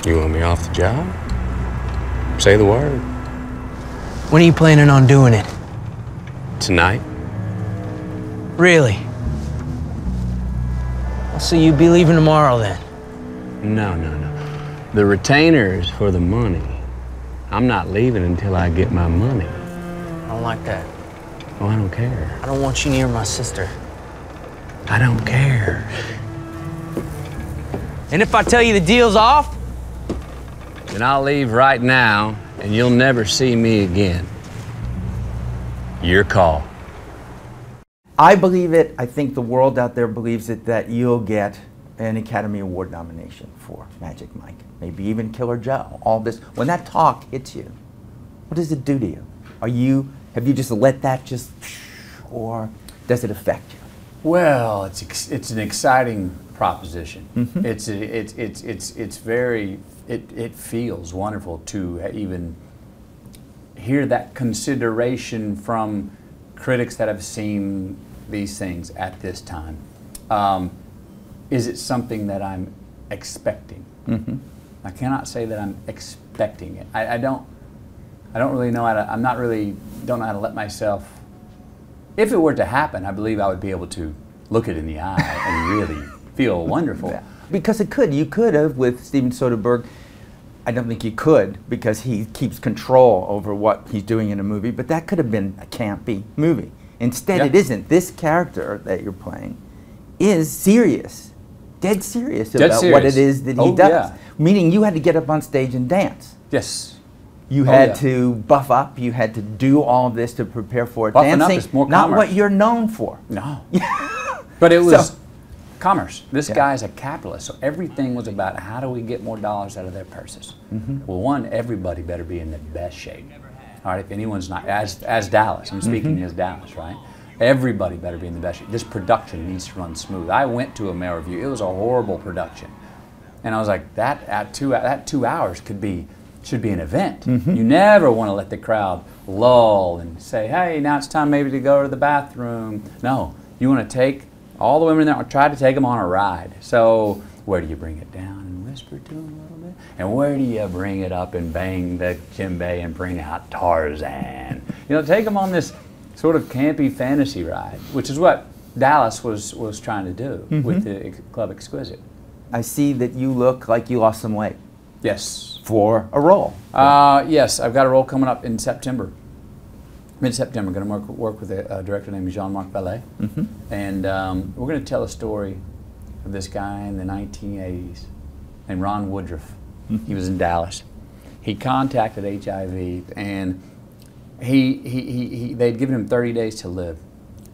You want me off the job? Say the word. When are you planning on doing it? Tonight? Really? Well, so you'd be leaving tomorrow then? No. The retainer's for the money. I'm not leaving until I get my money. I don't like that. Oh, I don't care. I don't want you near my sister. I don't care. And if I tell you the deal's off? Then I'll leave right now, and you'll never see me again. Your call. I believe it. I think the world out there believes it, that you'll get an Academy Award nomination for Magic Mike. Maybe even Killer Joe. All this. When that talk hits you, what does it do to you? Have you just let that just, or does it affect you? Well, it's an exciting proposition. Mm-hmm. It feels wonderful to even hear that consideration from critics that have seen these things at this time. Is it something that I'm expecting? Mm-hmm. I cannot say that I'm expecting it. I don't really know how to. Don't know how to let myself. If it were to happen, I believe I would be able to look it in the eye and really feel wonderful. Yeah. Because it could. You could have with Steven Soderbergh. I don't think you could, because he keeps control over what he's doing in a movie, but that could have been a campy movie. Instead, Yeah. It isn't. This character that you're playing is serious, dead serious about what it is that he does. Yeah. Meaning you had to get up on stage and dance. Yes. You had to buff up, you had to do all of this to prepare for it. Buffing up Dancing, is more not commerce. what you're known for. No. But it was So- commerce. This Yeah. guy's a capitalist, so everything was about how do we get more dollars out of their purses. Mm-hmm. Well, one, everybody better be in the best shape. All right, if anyone's not, as Dallas, I'm speaking Mm-hmm. as Dallas, right? Everybody better be in the best shape. This production needs to run smooth. I went to a mail review. It was a horrible production. And I was like, that 2 hours should be an event. Mm-hmm. You never want to let the crowd lull and say, hey, now it's time maybe to go to the bathroom. No, you want to take all the women there, try to take them on a ride. So where do you bring it down and whisper to them a little bit? And where do you bring it up and bang the djembe and bring out Tarzan? You know, take them on this sort of campy fantasy ride, which is what Dallas was trying to do with the Club Exquisite. I see that you look like you lost some weight Yes. for a role. Yes, I've got a role coming up in September. Mid-September, I'm going to work with a director named Jean-Marc Vallée, and we're going to tell a story of this guy in the 1980s named Ron Woodruff. He was in Dallas. He contacted HIV, and they'd given him 30 days to live,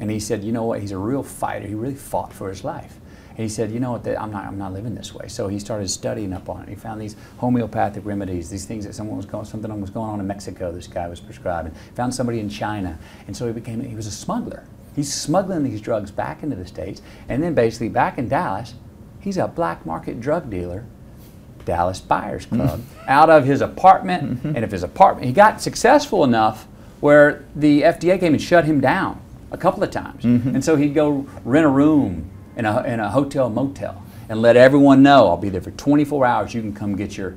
and he said, you know what? He's a real fighter. He really fought for his life. And he said, you know what, I'm not living this way. So he started studying up on it. He found these homeopathic remedies, these things that something was going on in Mexico, this guy was prescribing. Found somebody in China. And so he was a smuggler. He's smuggling these drugs back into the States. And then basically back in Dallas, he's a black market drug dealer, Dallas Buyers Club, out of his apartment. And if his apartment, he got successful enough where the FDA came and shut him down a couple of times. And so he'd go rent a room in a hotel motel and let everyone know I'll be there for 24 hours. You can come get your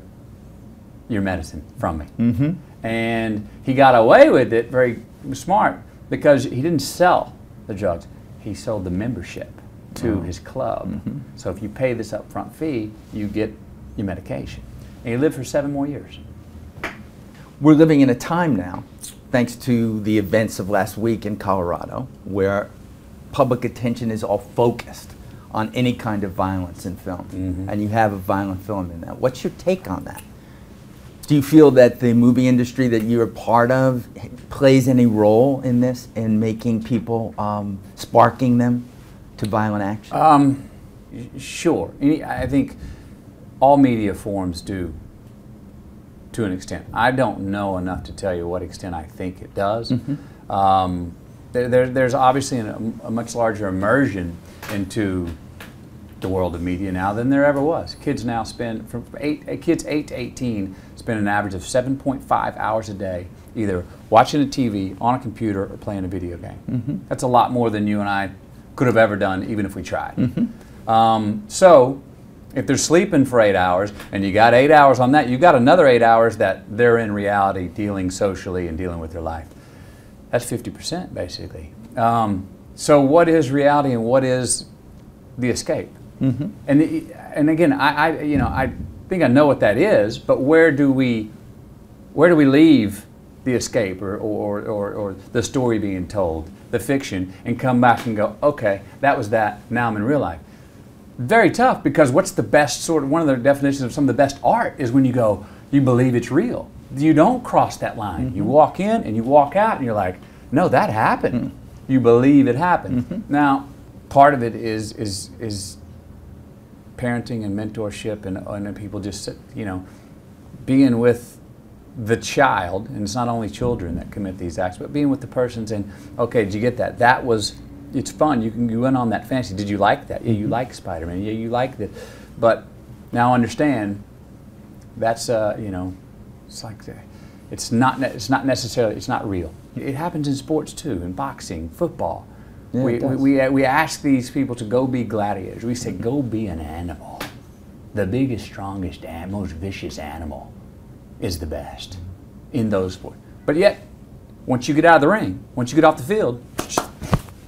medicine from me. And he got away with it, very smart, because he didn't sell the drugs. He sold the membership to his club. So if you pay this upfront fee, you get your medication. And he lived for 7 more years. We're living in a time now, thanks to the events of last week in Colorado, where public attention is all focused on any kind of violence in film. And you have a violent film in that. What's your take on that? Do you feel that the movie industry that you're a part of plays any role in this, in making people, sparking them to violent action? Sure. I think all media forms do, to an extent. I don't know enough to tell you what extent I think it does. There's obviously a much larger immersion into the world of media now than there ever was. Kids now spend, kids 8 to 18 spend an average of 7.5 hours a day either watching a TV, on a computer, or playing a video game. That's a lot more than you and I could have ever done, even if we tried. So If they're sleeping for 8 hours and you got 8 hours on that, you got another 8 hours that they're in reality dealing socially and dealing with their life. That's 50% basically. So what is reality and what is the escape? Mm-hmm. And again, I think I know what that is, but where do we leave the escape or the story being told, the fiction, and come back and go, okay, that was that, now I'm in real life? Very tough, because what's the best one of the definitions of some of the best art is when you go, you believe it's real. You don't cross that line. Mm-hmm. You walk in and you walk out and you're like, no, that happened. Mm-hmm. You believe it happened. Mm-hmm. Now, part of it is parenting and mentorship and people just, being with the child, and it's not only children that commit these acts, but being with the person saying, okay, did you get that? That was, it's fun. You went on that fantasy. Did you like that? Yeah, you like Spider-Man. Yeah, you like that. But now understand, that's, it's like, it's not necessarily, it's not real. It happens in sports too, in boxing, football. Yeah, we ask these people to go be gladiators. We say, go be an animal. The biggest, strongest, most vicious animal is the best in those sports. But yet, once you get out of the ring, once you get off the field,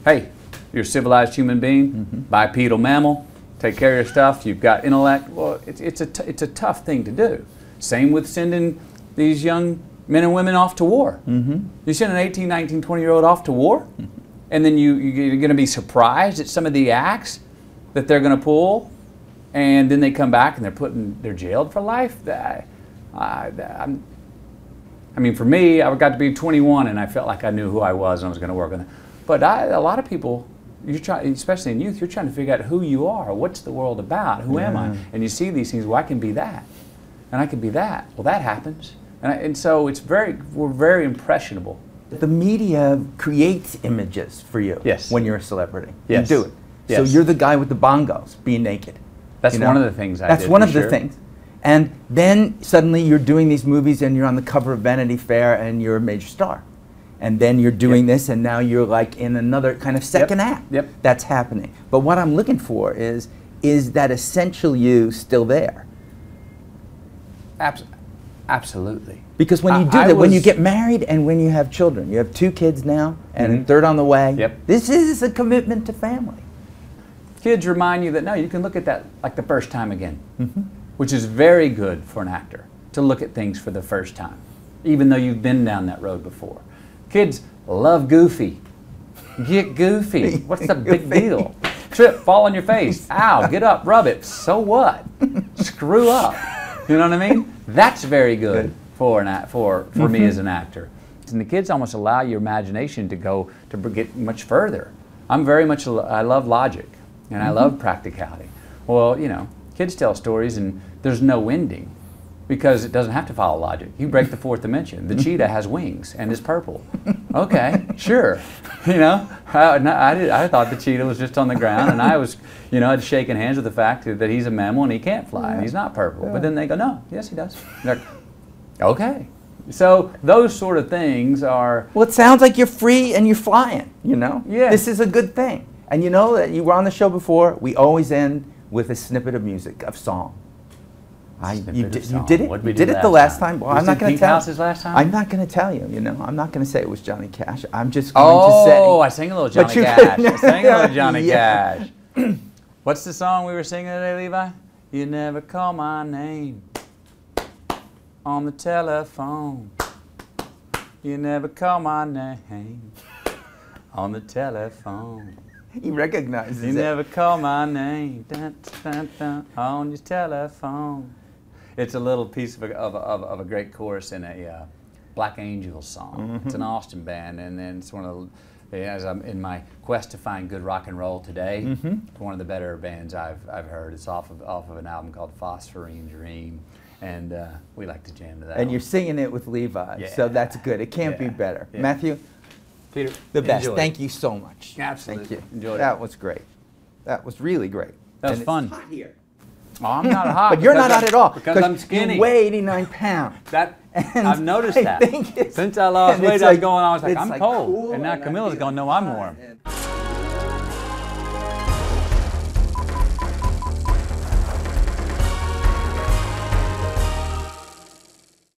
hey, you're a civilized human being, mm-hmm. bipedal mammal, take care of your stuff, you've got intellect. Well, it's a tough thing to do. Same with sending these young men and women off to war. Mm-hmm. You send an 18, 19, 20-year-old off to war, mm-hmm. and then you're going to be surprised at some of the acts that they're going to pull, and then they come back and they're jailed for life. I mean, for me, I got to be 21 and I felt like I knew who I was and I was going to work on it. But a lot of people, especially in youth, you're trying to figure out who you are. What's the world about? Who am I? And you see these things. Well, I can be that, and I can be that. Well, that happens, and so we're very impressionable. The media creates images for you. Yes. When you're a celebrity. Yes. You do it. Yes. So you're the guy with the bongos being naked. That's one of the things I did. That's one of the things. And then suddenly you're doing these movies and you're on the cover of Vanity Fair and you're a major star. And then you're doing this and now you're like in another kind of second act. Yep. That's happening. But what I'm looking for is that essential you still there? Absolutely. Because when you do that, when you get married and when you have children, you have 2 kids now and mm-hmm. a third on the way. Yep. This is a commitment to family. Kids remind you that, no, you can look at that like the first time again. Mm-hmm. Which is very good for an actor, to look at things for the first time, even though you've been down that road before. Kids love goofy. Get goofy. What's the big deal? Trip, fall on your face. Ow, get up, rub it. So what? Screw up. You know what I mean? That's very good for mm-hmm. me as an actor. And the kids almost allow your imagination to get much further. I love logic, and mm-hmm. I love practicality. Well, kids tell stories and there's no ending because it doesn't have to follow logic. You break the 4th dimension. The cheetah has wings and is purple. Okay, sure. I thought the cheetah was just on the ground and I was, I'd shaking hands with the fact that he's a mammal and he can't fly and he's not purple. But then they go, no, yes he does. Like, okay. So those sort of things are... Well, it sounds like you're free and you're flying, Yeah. This is a good thing. And that you were on the show before, we always end with a snippet of music, of song. You did it. You did it the last time. Well, I'm not going to tell you. Last time? I'm not going to tell you. I'm not going to say it was Johnny Cash. I'm just going to say. Oh, I sang a little Johnny Cash. I sang a little Johnny Cash. What's the song we were singing today, Levi? You never call my name on the telephone. You never call my name on the telephone. He recognizes it. You never call my name dun, dun, dun, on your telephone. It's a little piece of a great chorus in a Black Angels song. Mm-hmm. It's an Austin band, and then it's one of the, as I'm in my quest to find good rock and roll today, mm-hmm. one of the better bands I've heard. It's off of an album called Phosphorine Dream, and we like to jam to that. And you're singing it with Levi, so that's good. It can't be better. Yeah. Matthew? Peter, the best. Thank you so much. Absolutely. Thank you. Enjoyed it. That was great. That was really great. That was fun. It's hot here. Oh, I'm not hot. But you're not hot at all. Because I'm skinny. You weigh 89 pounds. I've noticed that. Since I lost weight, I was like, I'm cold. And now Camilla's going, no, I'm warm.